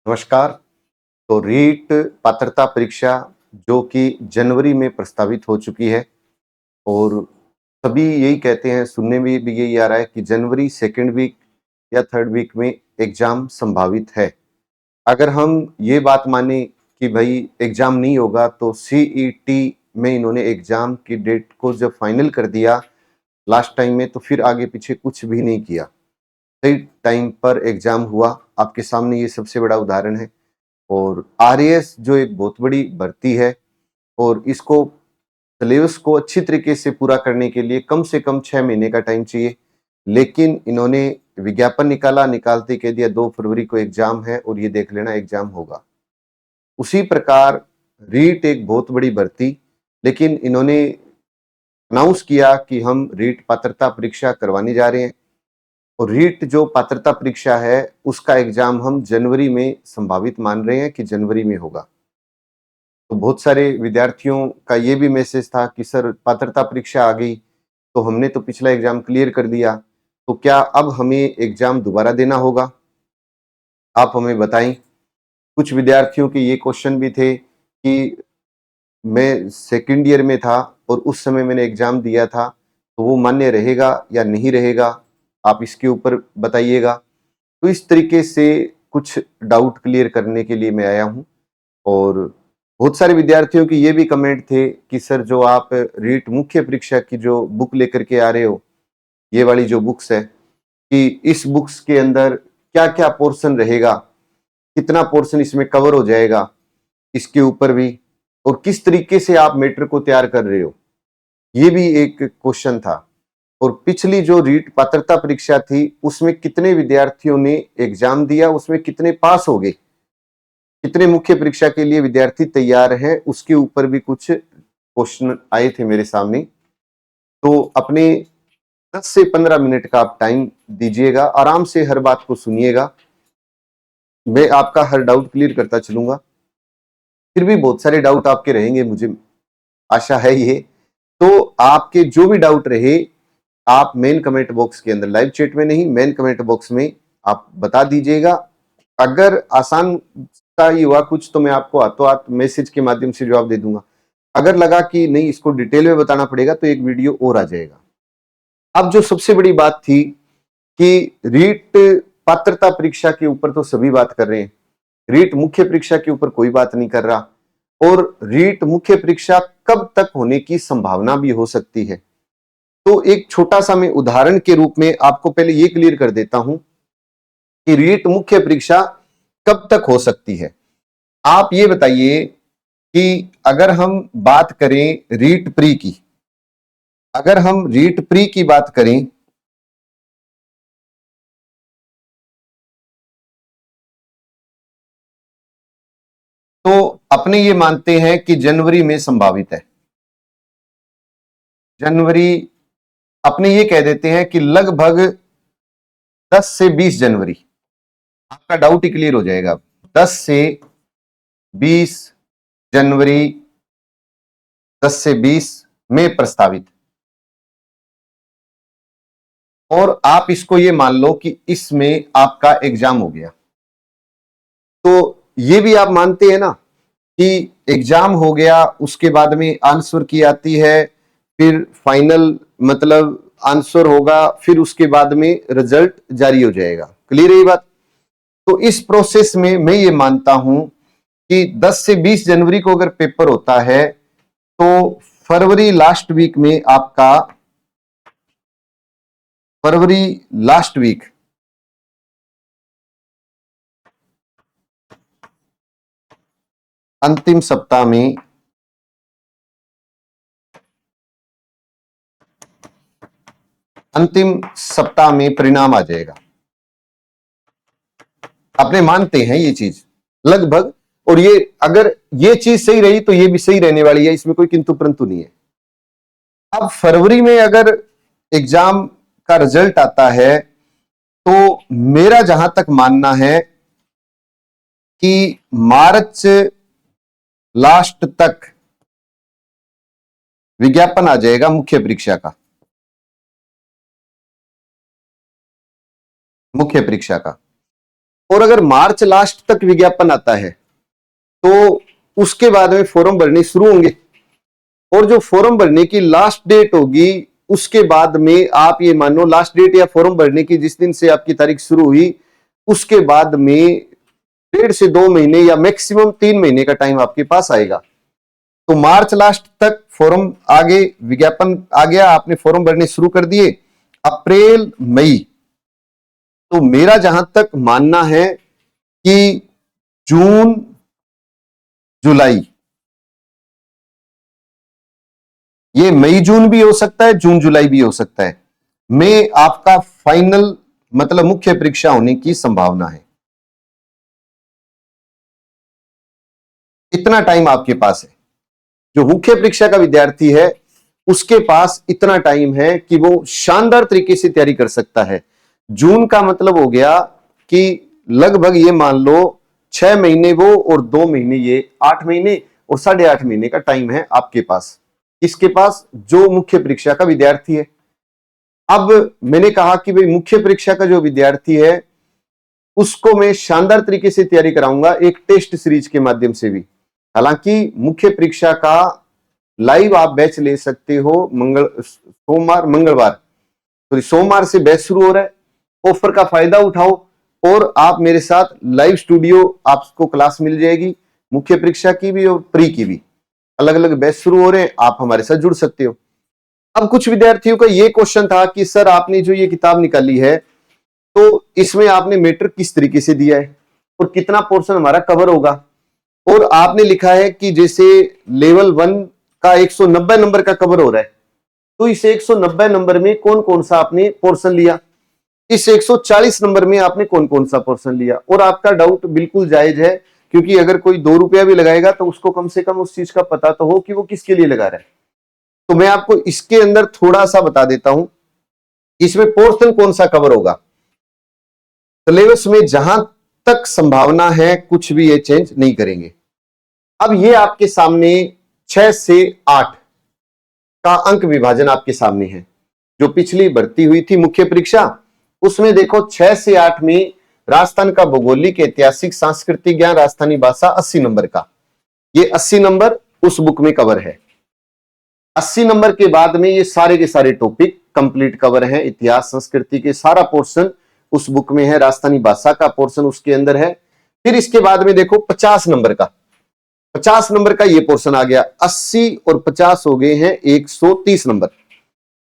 नमस्कार। तो रीट पात्रता परीक्षा जो कि जनवरी में प्रस्तावित हो चुकी है और सभी यही कहते हैं, सुनने में भी यही आ रहा है कि जनवरी सेकंड वीक या थर्ड वीक में एग्ज़ाम संभावित है। अगर हम ये बात माने कि भई एग्ज़ाम नहीं होगा तो सीईटी में इन्होंने एग्ज़ाम की डेट को जब फाइनल कर दिया लास्ट टाइम में, तो फिर आगे पीछे कुछ भी नहीं किया। सही टाइम पर एग्ज़ाम हुआ, आपके सामने ये सबसे बड़ा उदाहरण है। और आरएएस जो एक बहुत बड़ी भर्ती है और इसको सिलेबस को अच्छी तरीके से पूरा करने के लिए कम से कम 6 महीने का टाइम चाहिए। लेकिन इन्होंने विज्ञापन निकाला, निकालते कह दिया 2 फरवरी को एग्ज़ाम है और ये देख लेना एग्ज़ाम होगा। उसी प्रकार रीट एक बहुत बड़ी भर्ती, लेकिन इन्होंने अनाउंस किया कि हम रीट पात्रता परीक्षा करवाने जा रहे हैं और रीट जो पात्रता परीक्षा है उसका एग्ज़ाम हम जनवरी में संभावित मान रहे हैं कि जनवरी में होगा। तो बहुत सारे विद्यार्थियों का ये भी मैसेज था कि सर पात्रता परीक्षा आ गई, तो हमने तो पिछला एग्ज़ाम क्लियर कर दिया, तो क्या अब हमें एग्ज़ाम दोबारा देना होगा? आप हमें बताएँ। कुछ विद्यार्थियों के ये क्वेश्चन भी थे कि मैं सेकंड ईयर में था और उस समय मैंने एग्ज़ाम दिया था, तो वो मान्य रहेगा या नहीं रहेगा? आप इसके ऊपर बताइएगा। तो इस तरीके से कुछ डाउट क्लियर करने के लिए मैं आया हूँ। और बहुत सारे विद्यार्थियों के ये भी कमेंट थे कि सर जो आप रीट मुख्य परीक्षा की जो बुक लेकर के आ रहे हो, ये वाली जो बुक्स है, कि इस बुक्स के अंदर क्या-क्या पोर्शन रहेगा, कितना पोर्शन इसमें कवर हो जाएगा, इसके ऊपर भी, और किस तरीके से आप मैटर को तैयार कर रहे हो, ये भी एक क्वेश्चन था। और पिछली जो रीट पात्रता परीक्षा थी, उसमें कितने विद्यार्थियों ने एग्जाम दिया, उसमें कितने पास हो गए, कितने मुख्य परीक्षा के लिए विद्यार्थी तैयार हैं, उसके ऊपर भी कुछ क्वेश्चन आए थे मेरे सामने। तो अपने 10 से 15 मिनट का आप टाइम दीजिएगा, आराम से हर बात को सुनिएगा। मैं आपका हर डाउट क्लियर करता चलूंगा। फिर भी बहुत सारे डाउट आपके रहेंगे, मुझे आशा है ये। तो आपके जो भी डाउट रहे, आप मेन कमेंट बॉक्स के अंदर, लाइव चैट में नहीं, मेन कमेंट बॉक्स में आप बता दीजिएगा। अगर आसान सा ही हुआ कुछ तो मैं आपको हाथों हाथ मैसेज के माध्यम से जवाब दे दूंगा। अगर लगा कि नहीं इसको डिटेल में बताना पड़ेगा तो एक वीडियो और आ जाएगा। अब जो सबसे बड़ी बात थी कि रीट पात्रता परीक्षा के ऊपर तो सभी बात कर रहे हैं, रीट मुख्य परीक्षा के ऊपर कोई बात नहीं कर रहा। और रीट मुख्य परीक्षा कब तक होने की संभावना भी हो सकती है। तो एक छोटा सा मैं उदाहरण के रूप में आपको पहले ये क्लियर कर देता हूं कि रीट मुख्य परीक्षा कब तक हो सकती है। आप ये बताइए कि अगर हम बात करें रीट प्री की, अगर हम रीट प्री की बात करें तो अपने ये मानते हैं कि जनवरी में संभावित है। जनवरी, अपने ये कह देते हैं कि लगभग 10 से 20 जनवरी, आपका डाउट ही क्लियर हो जाएगा। 10 से 20 जनवरी, 10 से 20 में प्रस्तावित। और आप इसको ये मान लो कि इसमें आपका एग्जाम हो गया, तो ये भी आप मानते हैं ना कि एग्जाम हो गया, उसके बाद में आंसर की आती है, फिर फाइनल मतलब आंसर होगा, फिर उसके बाद में रिजल्ट जारी हो जाएगा। क्लियर है ये बात? तो इस प्रोसेस में मैं ये मानता हूं कि 10 से 20 जनवरी को अगर पेपर होता है तो फरवरी लास्ट वीक में आपका, फरवरी लास्ट वीक, अंतिम सप्ताह में, अंतिम सप्ताह में परिणाम आ जाएगा। अपने मानते हैं ये चीज लगभग, और ये अगर ये चीज सही रही तो ये भी सही रहने वाली है, इसमें कोई किंतु परंतु नहीं है। अब फरवरी में अगर एग्जाम का रिजल्ट आता है तो मेरा जहां तक मानना है कि मार्च लास्ट तक विज्ञापन आ जाएगा मुख्य परीक्षा का, मुख्य परीक्षा का। और अगर मार्च लास्ट तक विज्ञापन आता है तो उसके बाद में फॉर्म भरने शुरू होंगे, और जो फॉर्म भरने की लास्ट डेट होगी उसके बाद में आप ये मानो लास्ट डेट या फॉर्म भरने की जिस दिन से आपकी तारीख शुरू हुई उसके बाद में 1.5 से 2 महीने या मैक्सिमम 3 महीने का टाइम आपके पास आएगा। तो मार्च लास्ट तक फॉर्म आगे विज्ञापन आ गया, आपने फॉर्म भरने शुरू कर दिए। अप्रैल मई, तो मेरा जहां तक मानना है कि जून जुलाई, ये मई जून भी हो सकता है, जून जुलाई भी हो सकता है, में आपका फाइनल मतलब मुख्य परीक्षा होने की संभावना है। इतना टाइम आपके पास है, जो मुख्य परीक्षा का विद्यार्थी है उसके पास इतना टाइम है कि वो शानदार तरीके से तैयारी कर सकता है। जून का मतलब हो गया कि लगभग ये मान लो 6 महीने वो और 2 महीने ये, 8 महीने और 8.5 महीने का टाइम है आपके पास। इसके पास जो मुख्य परीक्षा का विद्यार्थी है। अब मैंने कहा कि भाई मुख्य परीक्षा का जो विद्यार्थी है उसको मैं शानदार तरीके से तैयारी कराऊंगा एक टेस्ट सीरीज के माध्यम से भी। हालांकि मुख्य परीक्षा का लाइव आप बैच ले सकते हो सोमवार से बैच शुरू हो रहा है। ऑफर का फायदा उठाओ और आप मेरे साथ लाइव स्टूडियो आपको क्लास मिल जाएगी, मुख्य परीक्षा की भी और प्री की भी, अलग अलग बैच शुरू हो रहे हैं, आप हमारे साथ जुड़ सकते हो। अब कुछ विद्यार्थियों का ये क्वेश्चन था कि सर आपने जो ये किताब निकाली है तो इसमें आपने मैट्रिक किस तरीके से दिया है और कितना पोर्शन हमारा कवर होगा, और आपने लिखा है कि जैसे लेवल 1 का 190 नंबर का कवर हो रहा है, तो इस 190 नंबर में कौन कौन सा आपने पोर्शन लिया, इस 140 नंबर में आपने कौन कौन सा पोर्शन लिया। और आपका डाउट बिल्कुल जायज है, क्योंकि अगर कोई 2 रुपया भी लगाएगा तो उसको कम से कम उस चीज का पता तो हो कि वो किसके लिए लगा रहा है। तो मैं आपको इसके अंदर थोड़ा सा बता देता हूं, इसमें पोर्शन कौन सा कवर होगा। सिलेबस में जहां तक संभावना है कुछ भी ये चेंज नहीं करेंगे। अब ये आपके सामने 6 से 8 का अंक विभाजन आपके सामने है। जो पिछली भर्ती हुई थी मुख्य परीक्षा उसमें देखो 6 से 8 में राजस्थान का भौगोलिक, ऐतिहासिक, सांस्कृतिक ज्ञान, राजस्थानी भाषा 80 नंबर का, ये 80 नंबर उस बुक में कवर है। 80 नंबर के बाद में ये सारे के सारे टॉपिक कंप्लीट कवर है। इतिहास संस्कृति के सारा पोर्शन उस बुक में है, राजस्थानी भाषा का पोर्शन उसके अंदर है। फिर इसके बाद में देखो 50 नंबर का, 50 नंबर का ये पोर्शन आ गया। 80 और 50 हो गए हैं 130 नंबर।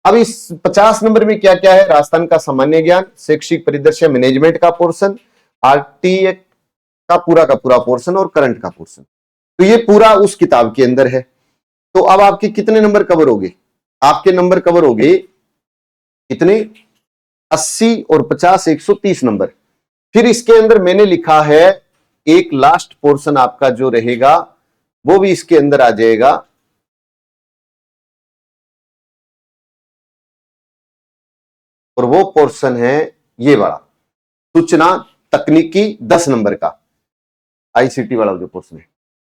अब इस 50 नंबर में क्या क्या है, राजस्थान का सामान्य ज्ञान, शैक्षिक परिदृश्य, मैनेजमेंट का पोर्शन, आरटीए का पूरा पोर्शन और करंट का पोर्शन। तो ये पूरा उस किताब के अंदर है। तो अब आपके कितने नंबर कवर हो गए, आपके नंबर कवर हो गए कितने, 80 और 50, 130 नंबर। फिर इसके अंदर मैंने लिखा है एक लास्ट पोर्शन आपका जो रहेगा वो भी इसके अंदर आ जाएगा, और वो पोर्शन है ये वाला, सूचना तकनीकी 10 नंबर का, आईसीटी वाला जो पोर्शन है।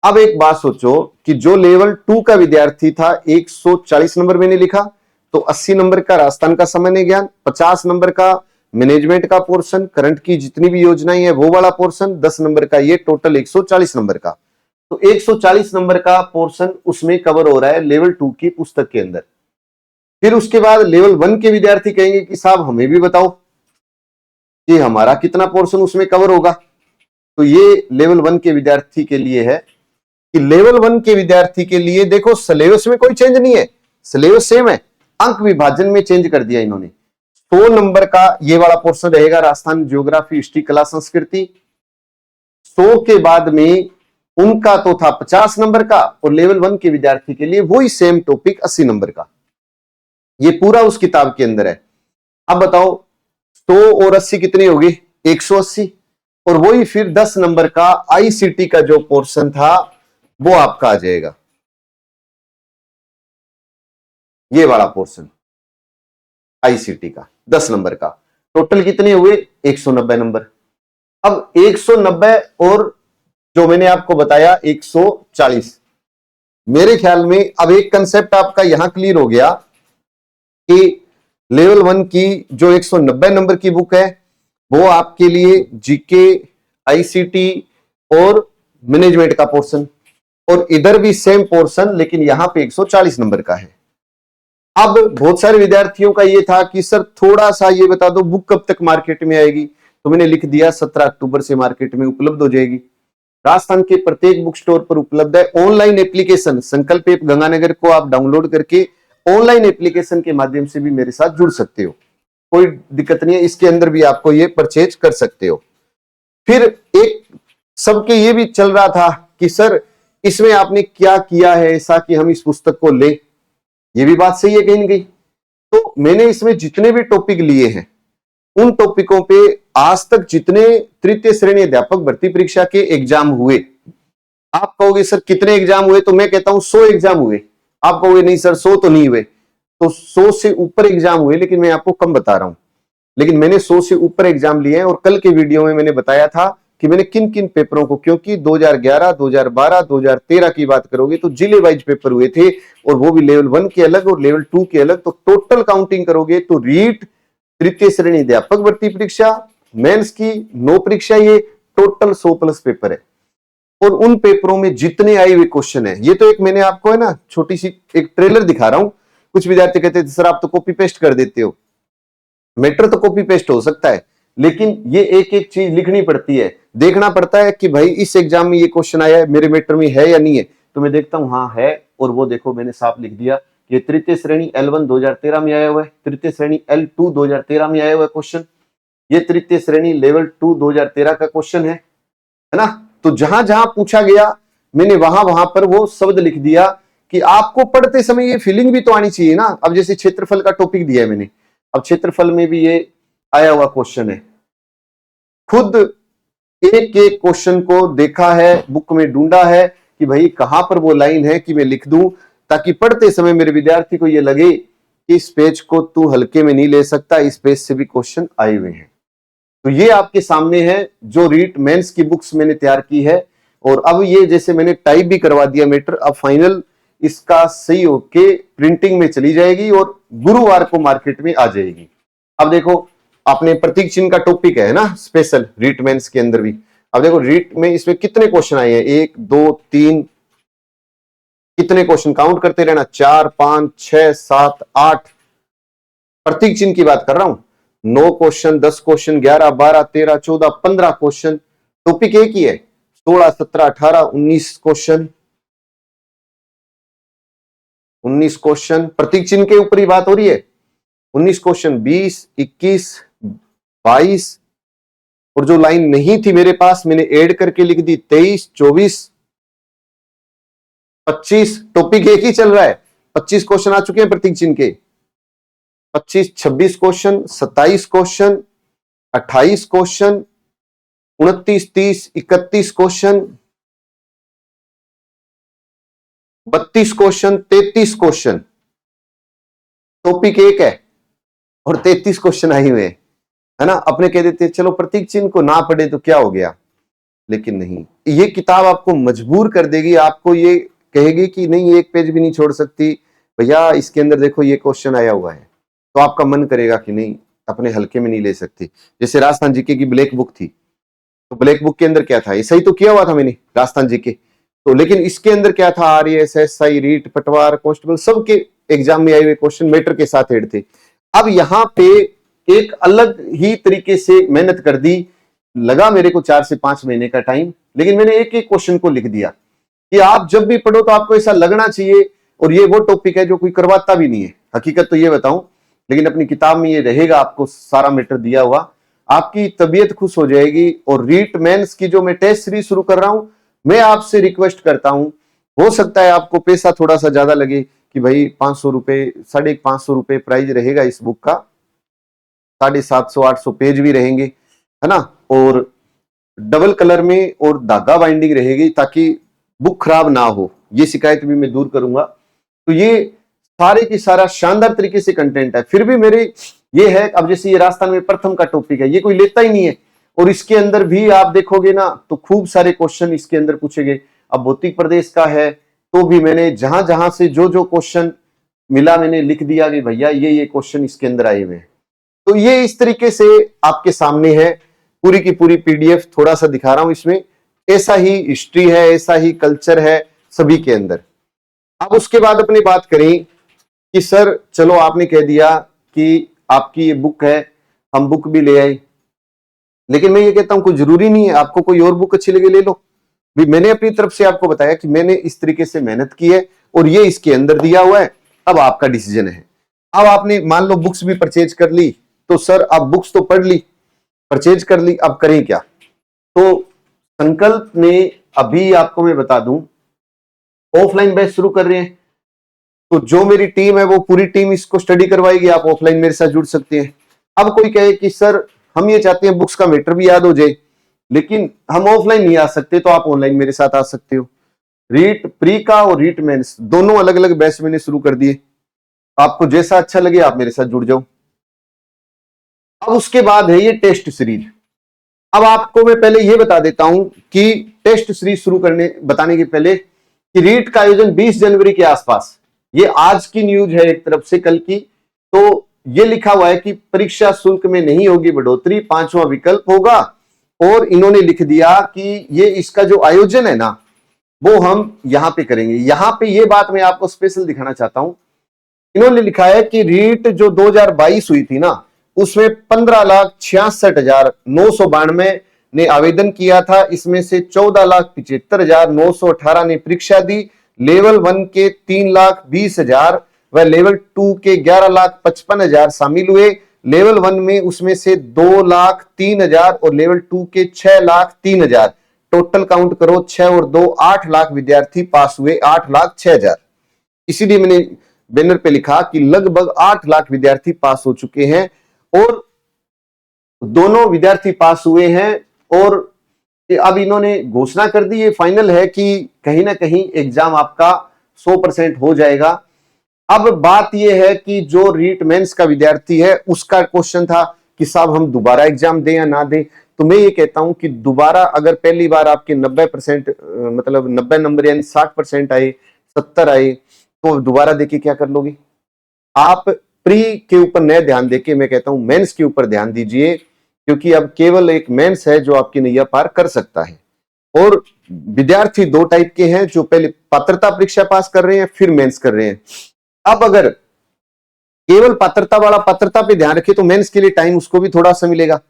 अब एक बात सोचो कि जो लेवल 2 का विद्यार्थी था 140 नंबर मैंने लिखा, तो 80 नंबर का राजस्थान का सामान्य ज्ञान, 50 नंबर का मैनेजमेंट का पोर्शन, करंट की जितनी भी योजनाएं हैं वो वाला पोर्शन, 10 नंबर का, ये टोटल 140 नंबर का। तो 140 नंबर का पोर्शन उसमें कवर हो रहा है लेवल 2 की पुस्तक के अंदर। फिर उसके बाद लेवल 1 के विद्यार्थी कहेंगे कि साहब हमें भी बताओ कि हमारा कितना पोर्शन उसमें कवर होगा। तो ये लेवल 1 के विद्यार्थी के लिए है कि लेवल 1 के विद्यार्थी के लिए देखो सिलेबस में कोई चेंज नहीं है, सिलेबस सेम है, अंक विभाजन में चेंज कर दिया इन्होंने। 100 नंबर का ये वाला पोर्शन रहेगा, राजस्थान ज्योग्राफी, हिस्ट्री, कला, संस्कृति। 100 के बाद में उनका तो था 50 नंबर का, और लेवल 1 के विद्यार्थी के लिए वही सेम टॉपिक 80 नंबर का। ये पूरा उस किताब के अंदर है। अब बताओ 100 और 80 कितनी होगी, 180, और वही फिर 10 नंबर का आईसीटी का जो पोर्शन था वो आपका आ जाएगा, ये वाला पोर्शन आईसीटी का 10 नंबर का। टोटल कितने हुए, 190 नंबर। अब 190 और जो मैंने आपको बताया 140, मेरे ख्याल में अब एक कंसेप्ट आपका यहां क्लियर हो गया कि लेवल 1 की जो 190 नंबर की बुक है वो आपके लिए जीके आईसीटी और मैनेजमेंट का पोर्शन, और इधर भी सेम पोर्शन लेकिन यहां पे 140 नंबर का है। अब बहुत सारे विद्यार्थियों का ये था कि सर थोड़ा सा ये बता दो बुक कब तक मार्केट में आएगी, तो मैंने लिख दिया 17 अक्टूबर से मार्केट में उपलब्ध हो जाएगी। राजस्थान के प्रत्येक बुक स्टोर पर उपलब्ध है। ऑनलाइन एप्लीकेशन संकल्प ऐप गंगानगर को आप डाउनलोड करके ऑनलाइन एप्लीकेशन के माध्यम से भी मेरे साथ जुड़ सकते हो, कोई दिक्कत नहीं है, इसके अंदर भी आपको ये परचेज कर सकते हो। फिर एक सबके ये भी चल रहा था कि सर इसमें आपने क्या किया है ऐसा कि हम इस पुस्तक को ले, ये भी बात सही है कहीं ना कहीं। तो मैंने इसमें जितने भी टॉपिक लिए हैं उन टॉपिकों पे आज तक जितने तृतीय श्रेणी अध्यापक भर्ती परीक्षा के एग्जाम हुए, आप कहोगे सर कितने एग्जाम हुए, तो मैं कहता हूं 100 एग्जाम हुए। आप कहोगे नहीं सर 100 तो नहीं हुए, तो 100 से ऊपर एग्जाम हुए, लेकिन मैं आपको कम बता रहा हूं। लेकिन मैंने 100 से ऊपर एग्जाम लिए हैं, और कल के वीडियो में मैंने बताया था कि मैंने किन किन पेपरों को, क्योंकि 2011, 2012, 2013 की बात करोगे तो जिले वाइज पेपर हुए थे, और वो भी लेवल 1 के अलग और लेवल 2 के अलग। तो टोटल काउंटिंग करोगे तो रीट तृतीय श्रेणी अध्यापक भर्ती परीक्षा, मेंस की 9 परीक्षा, ये टोटल 100 प्लस पेपर है। और उन पेपरों में जितने आए हुए क्वेश्चन है, ये तो एक मैंने आपको है ना छोटी सी एक ट्रेलर दिखा रहा हूं। कुछ विद्यार्थी कहते थे सर आप तो कॉपी पेस्ट कर देते हो। मैटर तो कॉपी पेस्ट हो सकता है, लेकिन ये एक एक चीज लिखनी पड़ती है, देखना पड़ता है कि भाई इस एग्जाम में ये क्वेश्चन आया है, मेरे मैटर में है या नहीं है। तो मैं देखता हूं हाँ है, और वो देखो मैंने साफ लिख दिया। ये तृतीय श्रेणी L1 2013 में आया हुआ है, तृतीय श्रेणी L2 2013 में आया हुआ है क्वेश्चन, ये तृतीय श्रेणी लेवल 2 2013 का क्वेश्चन है ना। तो जहां जहां पूछा गया मैंने वहां वहां पर वो शब्द लिख दिया कि आपको पढ़ते समय ये फीलिंग भी तो आनी चाहिए ना। अब जैसे क्षेत्रफल का टॉपिक दिया है मैंने, अब क्षेत्रफल में भी ये आया हुआ क्वेश्चन है, खुद एक एक क्वेश्चन को देखा है, बुक में ढूंढा है कि भाई कहां पर वो लाइन है कि मैं लिख दूं, ताकि पढ़ते समय मेरे विद्यार्थी को ये लगे कि इस पेज को तू हल्के में नहीं ले सकता, इस पेज से भी क्वेश्चन आए हुए हैं। तो ये आपके सामने है जो रीट मेंस की बुक्स मैंने तैयार की है, और अब ये जैसे मैंने टाइप भी करवा दिया मैटर, अब फाइनल इसका सही होके प्रिंटिंग में चली जाएगी और गुरुवार को मार्केट में आ जाएगी। अब देखो आपने प्रतीक चिन्ह का टॉपिक है ना स्पेशल रीट मेंस के अंदर भी। अब देखो रीट में इसमें कितने क्वेश्चन आए हैं, 1 2 3, कितने क्वेश्चन काउंट करते रहना, 4 5 6 7 8, प्रतीक चिन्ह की बात कर रहा हूं। 9 क्वेश्चन, 10 क्वेश्चन, 11 12 13 14 15 क्वेश्चन, टॉपिक एक ही है। 16 17 18 19 क्वेश्चन, 19 क्वेश्चन प्रतीक चिन्ह के ऊपर ही बात हो रही है। 19 क्वेश्चन, 20 21 22, और जो लाइन नहीं थी मेरे पास मैंने ऐड करके लिख दी 23 24 25, टॉपिक एक ही चल रहा है। 25 क्वेश्चन आ चुके हैं प्रतीक चिन्ह के, 25 26 question, 27 question, 28 question, 29 30 31 question, 32 question, 33 question, topic एक है और 33 क्वेश्चन आए हुए हैं, है ना। अपने कह देते चलो प्रतीक चिन्ह को ना पढ़े तो क्या हो गया, लेकिन नहीं, ये किताब आपको मजबूर कर देगी, आपको ये कहेगी कि नहीं एक पेज भी नहीं छोड़ सकती भैया, इसके अंदर देखो ये क्वेश्चन आया हुआ है, तो आपका मन करेगा कि नहीं अपने हल्के में नहीं ले सकती। जैसे राजस्थान जीके की ब्लैक बुक थी, तो ब्लैक बुक के अंदर क्या था, ऐसा ही तो किया हुआ था मैंने राजस्थान जीके, तो लेकिन इसके अंदर क्या था, आरएएस एसआई रीट पटवार कांस्टेबल सबके एग्जाम में आए हुए क्वेश्चन मैटर के साथ ऐड थे। अब यहाँ पे एक अलग ही तरीके से मेहनत कर दी, लगा मेरे को 4 से 5 महीने का टाइम, लेकिन मैंने एक एक क्वेश्चन को लिख दिया कि आप जब भी पढ़ो तो आपको ऐसा लगना चाहिए। और ये वो टॉपिक है जो कोई करवाता भी नहीं है, हकीकत तो ये बताऊं, लेकिन अपनी किताब में ये रहेगा, आपको सारा मैटर दिया हुआ, आपकी तबीयत खुश हो जाएगी। और रीट मेंस की जो मैं टेस्ट सीरीज शुरू कर रहा हूं, मैं आपसे रिक्वेस्ट करता हूं, हो सकता है आपको पैसा थोड़ा सा ज्यादा लगे कि भाई 500 रुपए 550 रुपए प्राइस रहेगा इस बुक का, 750 800 पेज भी रहेंगे, है ना, और डबल कलर में और धागा बाइंडिंग रहेगी ताकि बुक खराब ना हो, ये शिकायत भी मैं दूर करूंगा। तो ये सारे की सारा शानदार तरीके से कंटेंट है। फिर भी मेरे ये है, अब जैसे ये राजस्थान में प्रथम का टॉपिक है, ये कोई लेता ही नहीं है, और इसके अंदर भी आप देखोगे ना तो खूब सारे क्वेश्चन इसके अंदर पूछे गए। अब भौतिक प्रदेश का है तो भी मैंने जहां जहां से जो जो क्वेश्चन मिला मैंने लिख दिया कि भैया ये क्वेश्चन इसके अंदर आए हुए हैं। तो ये इस तरीके से आपके सामने है, पूरी की पूरी पीडीएफ थोड़ा सा दिखा रहा हूं इसमें। ऐसा ही हिस्ट्री है, ऐसा ही कल्चर है सभी के अंदर। अब उसके बाद अपनी बात करें कि सर चलो आपने कह दिया कि आपकी ये बुक है, हम बुक भी ले आए, लेकिन मैं ये कहता हूं कोई जरूरी नहीं है, आपको कोई और बुक अच्छी लगे ले लो। भी मैंने अपनी तरफ से आपको बताया कि मैंने इस तरीके से मेहनत की है और ये इसके अंदर दिया हुआ है, अब आपका डिसीजन है। अब आपने मान लो बुक्स भी परचेज कर ली, तो सर अब बुक्स तो पढ़ ली, परचेज कर ली, अब करें क्या? तो संकल्प ने अभी आपको मैं बता दूं ऑफलाइन बैच शुरू कर रहे हैं, तो जो मेरी टीम है वो पूरी टीम इसको स्टडी करवाएगी, आप ऑफलाइन मेरे साथ जुड़ सकते हैं। अब कोई कहे कि सर हम ये चाहते हैं बुक्स का मैटर भी याद हो जाए, लेकिन हम ऑफलाइन नहीं आ सकते, तो आप ऑनलाइन मेरे साथ आ सकते हो। रीट प्री का और रीट मेंस दोनों अलग अलग बैच मैंने शुरू कर दिए, आपको जैसा अच्छा लगे आप मेरे साथ जुड़ जाओ। अब उसके बाद है ये टेस्ट सीरीज। अब आपको मैं पहले ये बता देता हूं कि टेस्ट सीरीज शुरू करने बताने के पहले कि रीट का आयोजन 20 जनवरी के आसपास, ये आज की न्यूज है एक तरफ से कल की, तो ये लिखा हुआ है कि परीक्षा शुल्क में नहीं होगी बढ़ोतरी, 5वां विकल्प होगा। और इन्होंने लिख दिया कि ये इसका जो आयोजन है ना वो हम यहां पे करेंगे। यहां पे ये बात मैं आपको स्पेशल दिखाना चाहता हूं, इन्होंने लिखा है कि रीट जो 2022 हुई थी ना उसमें 15,66,992 ने आवेदन किया था, इसमें से 14,75,918 ने परीक्षा दी। लेवल 1 के 3,20,000 व लेवल 2 के 11,55,000 शामिल हुए। लेवल 1 में उसमें से 2,03,000 और लेवल 2 के 6,03,000, टोटल काउंट करो 6 और 2 8 लाख विद्यार्थी पास हुए, 8,06,000। इसीलिए मैंने बैनर पे लिखा कि लगभग 8 लाख विद्यार्थी पास हो चुके हैं और दोनों विद्यार्थी पास हुए हैं। और अब इन्होंने घोषणा कर दी, ये फाइनल है कि कहीं ना कहीं एग्जाम आपका 100% हो जाएगा। अब बात यह है कि जो रीट मेंस का विद्यार्थी है उसका क्वेश्चन था कि साहब हम दोबारा एग्जाम दें या ना दें, तो मैं ये कहता हूं कि दोबारा अगर पहली बार आपके 90% मतलब 90 नंबर यानी 60% आए, 70 आए, तो दोबारा देके क्या कर लोगे? आप प्री के ऊपर नए ध्यान देके मैं कहता हूं मेंस के ऊपर ध्यान दीजिए, क्योंकि अब केवल एक मेंस है जो आपकी नैया पार कर सकता है। और विद्यार्थी दो टाइप के हैं, जो पहले पात्रता परीक्षा पास कर रहे हैं फिर मेंस कर रहे हैं। अब अगर केवल पात्रता वाला पात्रता पे ध्यान रखे तो मेंस के लिए टाइम उसको भी थोड़ा सा मिलेगा।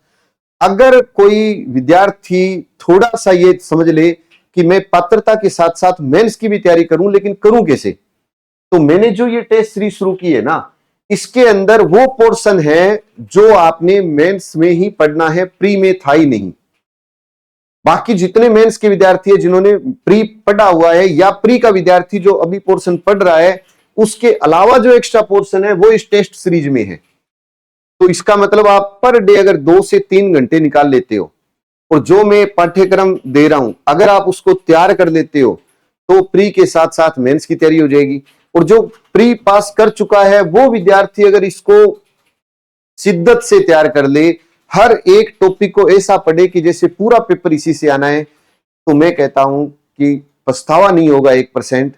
अगर कोई विद्यार्थी थोड़ा सा ये समझ ले कि मैं पात्रता के साथ साथ मेंस की भी तैयारी करूं, लेकिन करूं कैसे, तो मैंने जो ये टेस्ट सीरीज शुरू की है ना, इसके अंदर वो पोर्शन है जो आपने मेंस में ही पढ़ना है, प्री में था ही नहीं। बाकी जितने मेंस के विद्यार्थी है जिन्होंने प्री पढ़ा हुआ है या प्री का विद्यार्थी जो अभी पोर्शन पढ़ रहा है, उसके अलावा जो एक्स्ट्रा पोर्शन है वो इस टेस्ट सीरीज में है। तो इसका मतलब आप पर डे अगर 2 से 3 घंटे निकाल लेते हो और जो मैं पाठ्यक्रम दे रहा हूं अगर आप उसको तैयार कर लेते हो तो प्री के साथ साथ मेंस की तैयारी हो जाएगी। और जो प्री पास कर चुका है वो विद्यार्थी अगर इसको शिद्दत से तैयार कर ले, हर एक टॉपिक को ऐसा पढ़े कि जैसे पूरा पेपर इसी से आना है, तो मैं कहता हूं कि पछतावा नहीं होगा 1%।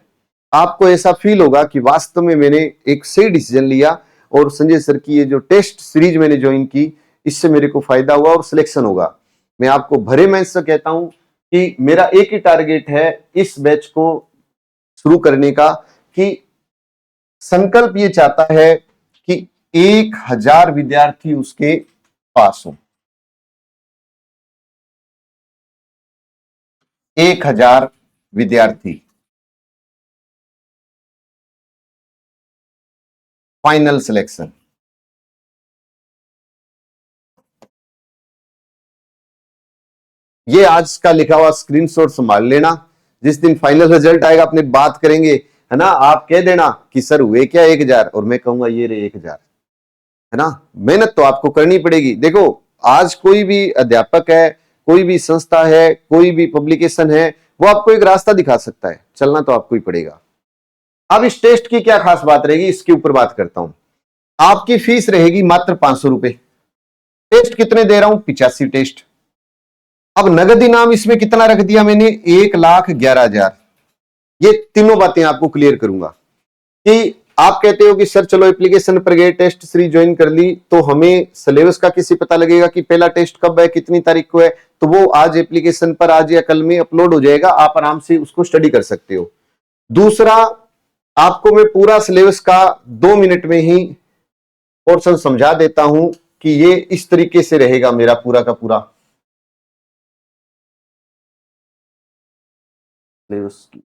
आपको ऐसा फील होगा कि वास्तव में मैंने एक सही डिसीजन लिया और संजय सर की ये जो टेस्ट सीरीज मैंने ज्वाइन की इससे मेरे को फायदा हुआ और सिलेक्शन होगा। मैं आपको भरे मन से कहता हूं कि मेरा एक ही टारगेट है इस बैच को शुरू करने का, कि संकल्प ये चाहता है कि 1,000 विद्यार्थी उसके पास हो, 1,000 विद्यार्थी फाइनल सिलेक्शन। ये आज का लिखा हुआ स्क्रीनशॉट संभाल लेना, जिस दिन फाइनल रिजल्ट आएगा अपने बात करेंगे, है ना। आप कह देना कि सर हुए क्या 1,000, और मैं कहूंगा ये रहे 1,000, है ना। मेहनत तो आपको करनी पड़ेगी। देखो आज कोई भी अध्यापक है, कोई भी संस्था है, कोई भी पब्लिकेशन है, वो आपको एक रास्ता दिखा सकता है, चलना तो आपको ही पड़ेगा। अब इस टेस्ट की क्या खास बात रहेगी इसके ऊपर बात करता हूं। आपकी फीस रहेगी मात्र 500 रुपए। टेस्ट कितने दे रहा हूं? 85 टेस्ट। अब नगद इनाम इसमें कितना रख दिया मैंने? 1,11,000। ये तीनों बातें आपको क्लियर करूंगा कि आप कहते हो कि सर चलो एप्लीकेशन पर गए, टेस्ट सीरीज ज्वाइन कर ली, तो हमें सिलेबस का कैसे पता लगेगा कि पहला टेस्ट कब है, कितनी तारीख को है? तो वो आज एप्लीकेशन पर आज या कल में अपलोड हो जाएगा, आप आराम से उसको स्टडी कर सकते हो। दूसरा, आपको मैं पूरा सिलेबस का 2 मिनट में ही पोर्शन समझा देता हूं कि ये इस तरीके से रहेगा मेरा पूरा का पूरा सिलेबस की।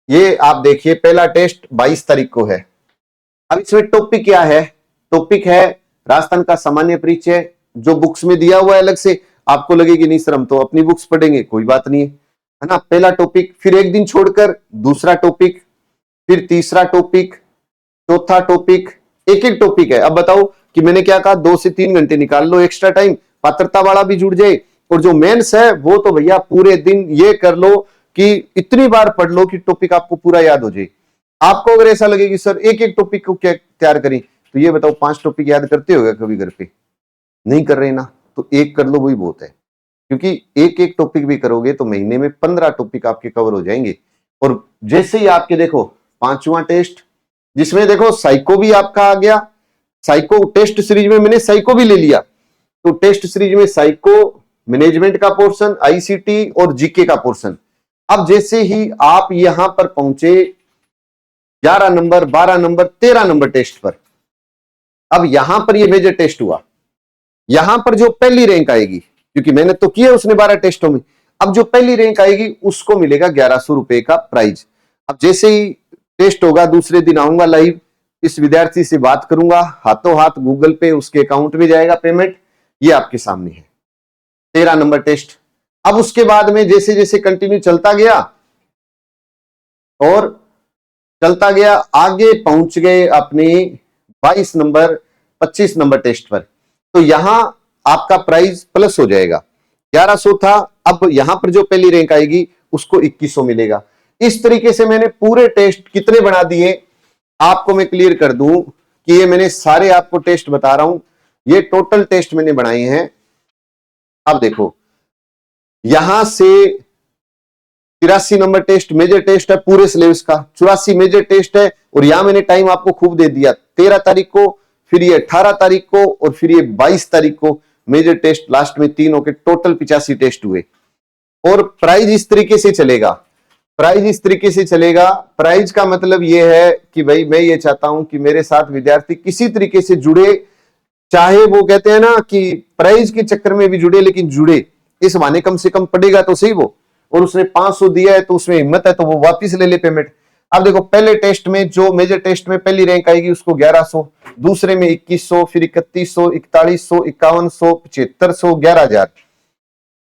ये आप देखिए, पहला टेस्ट 22 तारीख को है। अब इसमें टॉपिक क्या है? टॉपिक है राजस्थान का सामान्य परिचय, जो बुक्स में दिया हुआ है अलग से। आपको लगेगी नहीं सर हम तो अपनी बुक्स पढ़ेंगे, कोई बात नहीं है ना। पहला टॉपिक, फिर एक दिन छोड़कर दूसरा टॉपिक, फिर तीसरा टॉपिक, चौथा टॉपिक, एक एक टॉपिक है। अब बताओ कि मैंने क्या कहा, 2 से 3 घंटे निकाल लो एक्स्ट्रा टाइम, पात्रता वाला भी जुड़ जाए। और जो मेंस है वो तो भैया पूरे दिन ये कर लो कि इतनी बार पढ़ लो कि टॉपिक आपको पूरा याद हो जाए। आपको अगर ऐसा लगे कि सर एक एक टॉपिक को क्या तैयार करें, तो ये बताओ 5 टॉपिक याद करते हो कभी घर पे? नहीं कर रहे ना, तो एक कर लो, वही बहुत है। क्योंकि एक एक टॉपिक भी करोगे तो महीने में 15 टॉपिक आपके कवर हो जाएंगे। और जैसे ही आपके देखो 5वां टेस्ट, जिसमें देखो साइको भी आपका आ गया। साइको टेस्ट सीरीज में मैंने साइको भी ले लिया, तो टेस्ट सीरीज में साइको, मैनेजमेंट का पोर्शन, आईसीटी और जीके का पोर्शन। अब जैसे ही आप यहां पर पहुंचे 11 नंबर, 12 नंबर, 13 नंबर टेस्ट पर, अब यहां पर ये मेजर टेस्ट हुआ। यहां पर जो पहली रैंक आएगी, क्योंकि मैंने तो किया उसने 12 टेस्टों में, अब जो पहली रैंक आएगी उसको मिलेगा 1100 रुपए का प्राइज। अब जैसे ही टेस्ट होगा, दूसरे दिन आऊंगा लाइव, इस विद्यार्थी से बात करूंगा, हाथों हाथ गूगल पे उसके अकाउंट में जाएगा पेमेंट। ये आपके सामने है 13 नंबर टेस्ट। अब उसके बाद में जैसे जैसे कंटिन्यू चलता गया और चलता गया, आगे पहुंच गए अपने 22 नंबर, 25 नंबर टेस्ट पर। तो यहां आपका प्राइस प्लस हो जाएगा, 1100 था, अब यहां पर जो पहली रैंक आएगी उसको 2100 मिलेगा। इस तरीके से मैंने पूरे टेस्ट कितने बना दिए आपको मैं क्लियर कर दूं कि ये मैंने सारे आपको टेस्ट बता रहा हूं, ये टोटल टेस्ट मैंने बनाए हैं। अब देखो, यहां से 83 नंबर टेस्ट मेजर टेस्ट है पूरे सिलेबस का, 84 मेजर टेस्ट है। और यहां मैंने टाइम आपको खूब दे दिया, 13 तारीख को, फिर ये 18 तारीख को, और फिर ये 22 तारीख को मेजर टेस्ट, लास्ट में 3 होके टोटल 85 टेस्ट हुए। और प्राइज इस तरीके से चलेगा, प्राइज इस तरीके से चलेगा। प्राइज का मतलब यह है कि भाई मैं ये चाहता हूं कि मेरे साथ विद्यार्थी किसी तरीके से जुड़े, चाहे वो कहते हैं ना कि प्राइज के चक्कर में भी जुड़े, लेकिन जुड़े इस बहाने, कम से कम पढ़ेगा तो सही वो। और उसने 500 दिया है तो उसमें हिम्मत है तो वो वापस ले ले पेमेंट। अब देखो, पहले टेस्ट में जो मेजर टेस्ट में पहली रैंक आएगी उसको 1100, दूसरे में 2100, फिर 3100, 4100, 5100, 7500, 11000।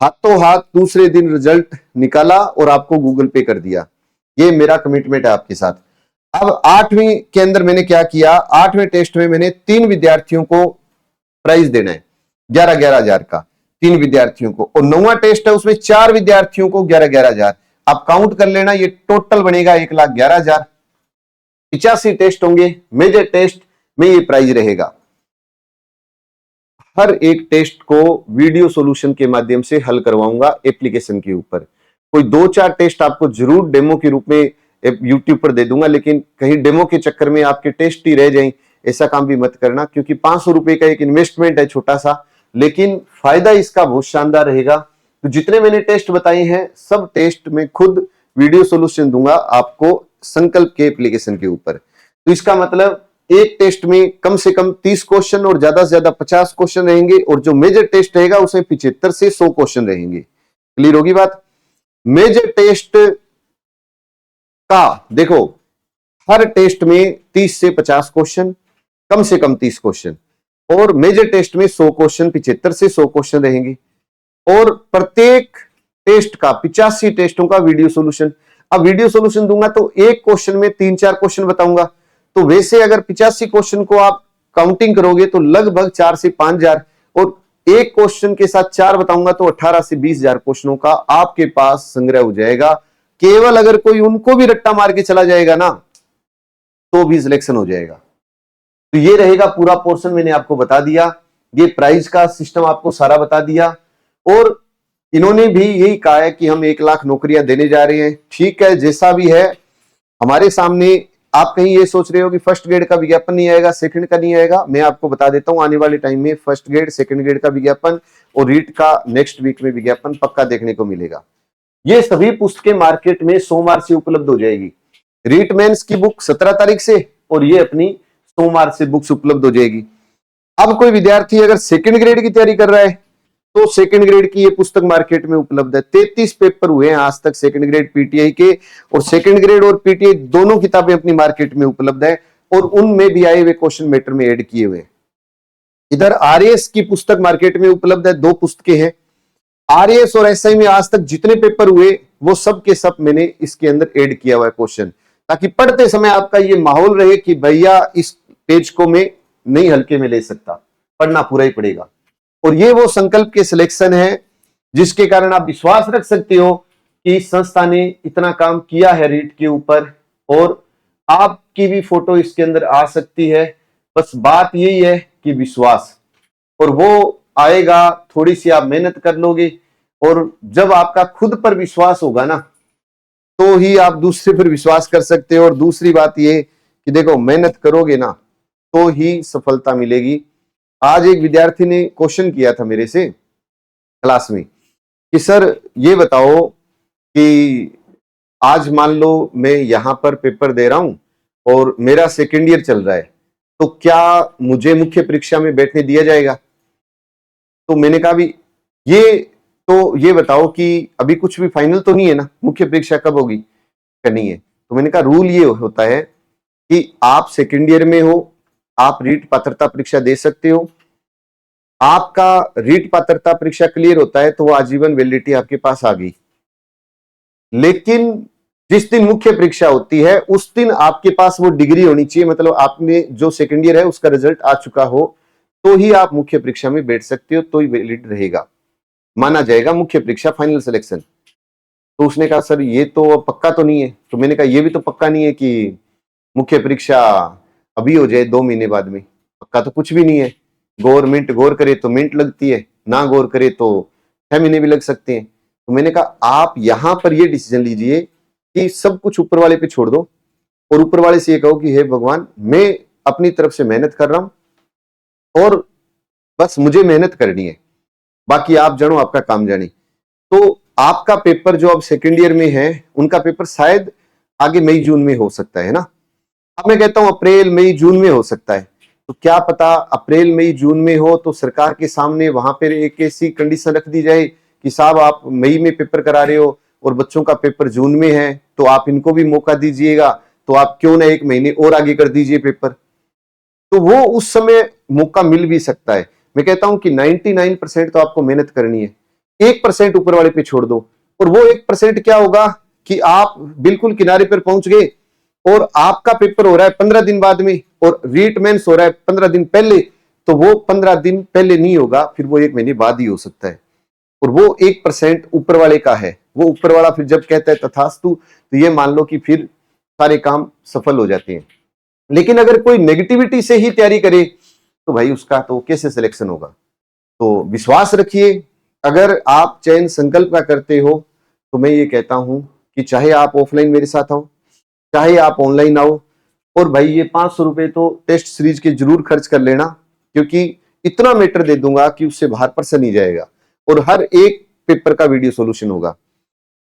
हाथों हाथ दूसरे दिन रिजल्ट निकाला और आपको गूगल पे कर दिया। ये मेरा कमिटमेंट है आपके साथ। अब 8वीं के अंदर मैंने क्या किया, 8वें टेस्ट में मैंने 3 विद्यार्थियों को प्राइज देना है 11,000 का, 3 विद्यार्थियों को। और 9वां टेस्ट है उसमें 4 विद्यार्थियों को 11,000। आप काउंट कर लेना, ये टोटल बनेगा 1,11,000। 85 टेस्ट होंगे, मेजर टेस्ट में ये प्राइज रहेगा। हर एक टेस्ट को वीडियो सॉल्यूशन के माध्यम से हल करवाऊंगा एप्लीकेशन के ऊपर। कोई 2-4 टेस्ट आपको जरूर डेमो के रूप में यूट्यूब पर दे दूंगा, लेकिन कहीं डेमो के चक्कर में आपके टेस्ट ही रह जाएं, ऐसा काम भी मत करना। क्योंकि 500 रुपए का एक इन्वेस्टमेंट है छोटा सा, लेकिन फायदा इसका बहुत शानदार रहेगा। तो जितने मैंने टेस्ट बताए हैं सब टेस्ट में खुद वीडियो सॉल्यूशन दूंगा आपको संकल्प के एप्लीकेशन के ऊपर। तो इसका मतलब एक टेस्ट में कम से कम 30 क्वेश्चन और ज्यादा से ज्यादा 50 क्वेश्चन रहेंगे, और जो मेजर टेस्ट रहेगा उसमें 75 से 100 क्वेश्चन रहेंगे। क्लियर होगी बात? मेजर टेस्ट का देखो, हर टेस्ट में 30 से 50 क्वेश्चन, कम से कम 30 क्वेश्चन, और मेजर टेस्ट में 100 क्वेश्चन, 75 से 100 क्वेश्चन रहेंगे। और प्रत्येक टेस्ट का 85 टेस्टों का वीडियो सॉल्यूशन। अब वीडियो सॉल्यूशन दूंगा तो एक क्वेश्चन में 3-4 क्वेश्चन बताऊंगा। तो वैसे अगर 85 क्वेश्चन को आप काउंटिंग करोगे तो लगभग 4 से 5,000, और एक क्वेश्चन के साथ 4 बताऊंगा तो 18 से 20,000 क्वेश्चनों का आपके पास संग्रह हो जाएगा। केवल अगर कोई उनको भी रट्टा मार के चला जाएगा ना, तो भी सिलेक्शन हो जाएगा। तो ये रहेगा पूरा पोर्शन, मैंने आपको बता दिया। ये प्राइस का सिस्टम आपको सारा बता दिया। और इन्होंने भी यही कहा है कि हम 1 लाख नौकरियां देने जा रहे हैं। ठीक है, जैसा भी है हमारे सामने। आप कहीं ये सोच रहे हो कि फर्स्ट ग्रेड का विज्ञापन नहीं आएगा, सेकंड का नहीं आएगा, मैं आपको बता देता हूं आने वाले टाइम में फर्स्ट ग्रेड, सेकंड ग्रेड का विज्ञापन और रीट का नेक्स्ट वीक में विज्ञापन पक्का देखने को मिलेगा। ये सभी पुस्तकें मार्केट में सोमवार से उपलब्ध हो जाएगी। रीट मेंस की बुक 17 तारीख से और ये अपनी सोमवार से बुक्स उपलब्ध हो जाएगी। अब कोई विद्यार्थी अगर सेकंड ग्रेड की तैयारी कर रहा है तो सेकंड ग्रेड की ये पुस्तक मार्केट में उपलब्ध है। 33 पेपर हुए हैं आज तक सेकंड ग्रेड पीटीआई के, और सेकंड ग्रेड और पीटीआई दोनों किताबें अपनी मार्केट में उपलब्ध है और उनमें भी आए हुए क्वेश्चन मैटर में ऐड किए हुए। इधर आरएएस की पुस्तक मार्केट में उपलब्ध है, 2 पुस्तकें हैं। आरएएस और एसआई में आज तक जितने पेपर हुए वो सब के सब मैंने इसके अंदर ऐड किया हुआ है क्वेश्चन, ताकि पढ़ते समय आपका ये माहौल रहे कि भैया इस पेज को मैं नहीं हल्के में ले सकता, पढ़ना पूरा ही पड़ेगा। और ये वो संकल्प के सिलेक्शन है जिसके कारण आप विश्वास रख सकते हो कि इस संस्था ने इतना काम किया है रीट के ऊपर, और आपकी भी फोटो इसके अंदर आ सकती है। बस बात यही है कि विश्वास, और वो आएगा, थोड़ी सी आप मेहनत कर लोगे, और जब आपका खुद पर विश्वास होगा ना तो ही आप दूसरे पर विश्वास कर सकते हो। और दूसरी बात ये कि देखो, मेहनत करोगे ना तो ही सफलता मिलेगी। आज एक विद्यार्थी ने क्वेश्चन किया था मेरे से क्लास में कि सर ये बताओ कि आज मान लो मैं यहां पर पेपर दे रहा हूं और मेरा सेकेंड ईयर चल रहा है, तो क्या मुझे मुख्य परीक्षा में बैठने दिया जाएगा? तो मैंने कहा भी ये बताओ कि अभी कुछ भी फाइनल तो नहीं है ना, मुख्य परीक्षा कब होगी? नहीं है। तो मैंने कहा रूल ये होता है कि आप सेकेंड ईयर में हो, आप रीट पात्रता परीक्षा दे सकते हो। आपका रीट पात्रता परीक्षा क्लियर होता है तो वो आजीवन वैलिडिटी आपके पास आ गई। लेकिन जिस दिन मुख्य परीक्षा होती है उस दिन आपके पास वो डिग्री होनी चाहिए, मतलब आपने जो सेकेंड ईयर है उसका रिजल्ट आ चुका हो, तो ही आप मुख्य परीक्षा में बैठ सकते हो, तो ही वैलिड रहेगा, माना जाएगा मुख्य परीक्षा फाइनल सिलेक्शन। तो उसने कहा सर ये तो पक्का तो नहीं है। तो मैंने कहा ये भी तो पक्का नहीं है कि मुख्य परीक्षा अभी हो जाए 2 महीने बाद में, पक्का तो कुछ भी नहीं है। गवर्नमेंट गौर करे तो मिनट लगती है, ना गौर करे तो 6 महीने भी लग सकते हैं। तो मैंने कहा आप यहां पर ये डिसीजन लीजिए कि सब कुछ ऊपर वाले पे छोड़ दो और ऊपर वाले से ये कहो कि हे भगवान, मैं अपनी तरफ से मेहनत कर रहा हूं और बस मुझे मेहनत करनी है, बाकी आप जानो आपका काम जाने। तो आपका पेपर जो अब सेकेंड ईयर में है उनका पेपर शायद आगे मई जून में हो सकता है ना। अब मैं कहता हूं अप्रैल मई जून में हो सकता है, तो क्या पता अप्रैल मई जून में हो तो सरकार के सामने वहां पर एक ऐसी कंडीशन रख दी जाए कि साहब आप मई में पेपर करा रहे हो और बच्चों का पेपर जून में है, तो आप इनको भी मौका दीजिएगा, तो आप क्यों ना 1 महीने और आगे कर दीजिए पेपर। तो वो उस समय मौका मिल भी सकता है। मैं कहता हूं कि 99% तो आपको मेहनत करनी है, 1% ऊपर वाले पे छोड़ दो, और वो 1% क्या होगा कि आप बिल्कुल किनारे पर पहुंच गए और आपका पेपर हो रहा है 15 दिन बाद में और रीट मेंस हो रहा है 15 दिन पहले, तो वो 15 दिन पहले नहीं होगा, फिर वो 1 महीने बाद ही हो सकता है। और वो 1% ऊपर वाले का है, वो ऊपर वाला फिर जब कहता है तथास्तु, तो ये मान लो कि फिर सारे काम सफल हो जाते हैं। लेकिन अगर कोई नेगेटिविटी से ही तैयारी करे तो भाई उसका तो कैसे सिलेक्शन होगा? तो विश्वास रखिए, अगर आप चयन संकल्प का करते हो तो मैं ये कहता हूं कि चाहे आप ऑफलाइन मेरे साथ आओ, चाहे आप ऑनलाइन आओ, और भाई ये 500 रुपए तो टेस्ट सीरीज के जरूर खर्च कर लेना, क्योंकि इतना मैटर दे दूंगा कि उससे बाहर पर्सन नहीं जाएगा और हर एक पेपर का वीडियो सॉल्यूशन होगा।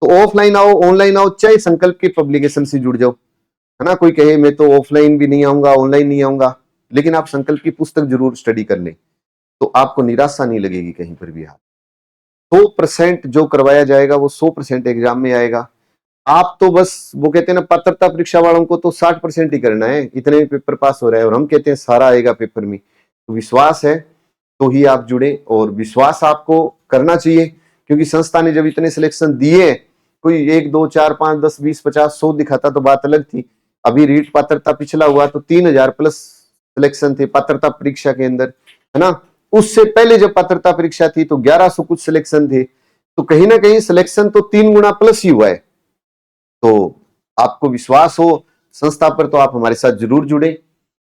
तो ऑफलाइन आओ ऑनलाइन आओ, चाहे संकल्प के पब्लिकेशन से जुड़ जाओ, है ना। कोई कहे मैं तो ऑफलाइन भी नहीं आऊंगा ऑनलाइन नहीं आऊंगा, लेकिन आप संकल्प की पुस्तक जरूर स्टडी कर लें, तो आपको निराशा नहीं लगेगी कहीं पर भी। हाथ 100% जो करवाया जाएगा वो 100% एग्जाम में आएगा। आप तो बस वो कहते हैं ना, पात्रता परीक्षा वालों को तो 60% ही करना है, इतने भी पेपर पास हो रहा है, और हम कहते हैं सारा आएगा पेपर में। तो विश्वास है तो ही आप जुड़े, और विश्वास आपको करना चाहिए, क्योंकि संस्था ने जब इतने सिलेक्शन दिए, कोई 1 2 4 5 10 20 50 100 दिखाता तो बात अलग थी। अभी रीट पात्रता पिछला हुआ तो 3000 प्लस सिलेक्शन थे पात्रता परीक्षा के अंदर, है ना। उससे पहले जब पात्रता परीक्षा थी तो 1100 कुछ सिलेक्शन थे, तो कहीं ना कहीं सिलेक्शन तो 3 गुना प्लस ही हुआ है। तो आपको विश्वास हो संस्था पर तो आप हमारे साथ जरूर जुड़े,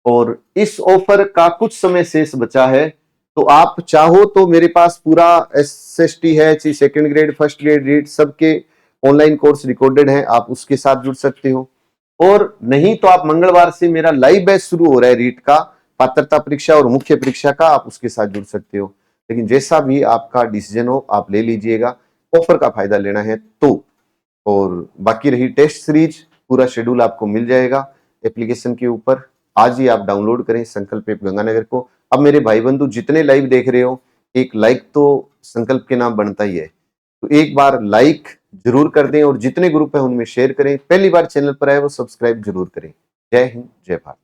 और इस ऑफर का कुछ समय शेष बचा है, तो आप चाहो तो मेरे पास पूरा SST है, second grade, first grade REET सबके ऑनलाइन कोर्स रिकॉर्डेड हैं, आप उसके साथ जुड़ सकते हो। और नहीं तो आप मंगलवार से मेरा लाइव बैच शुरू हो रहा है रीट का, पात्रता परीक्षा और मुख्य परीक्षा का, आप उसके साथ जुड़ सकते हो। लेकिन जैसा भी आपका डिसीजन हो आप ले लीजिएगा, ऑफर का फायदा लेना है तो। और बाकी रही टेस्ट सीरीज, पूरा शेड्यूल आपको मिल जाएगा एप्लीकेशन के ऊपर। आज ही आप डाउनलोड करें संकल्प ऐप गंगानगर को। अब मेरे भाई बंधु जितने लाइव देख रहे हो, एक लाइक तो संकल्प के नाम बनता ही है, तो एक बार लाइक जरूर कर दें और जितने ग्रुप है उनमें शेयर करें। पहली बार चैनल पर आए वो सब्सक्राइब जरूर करें। जय हिंद, जय भारत।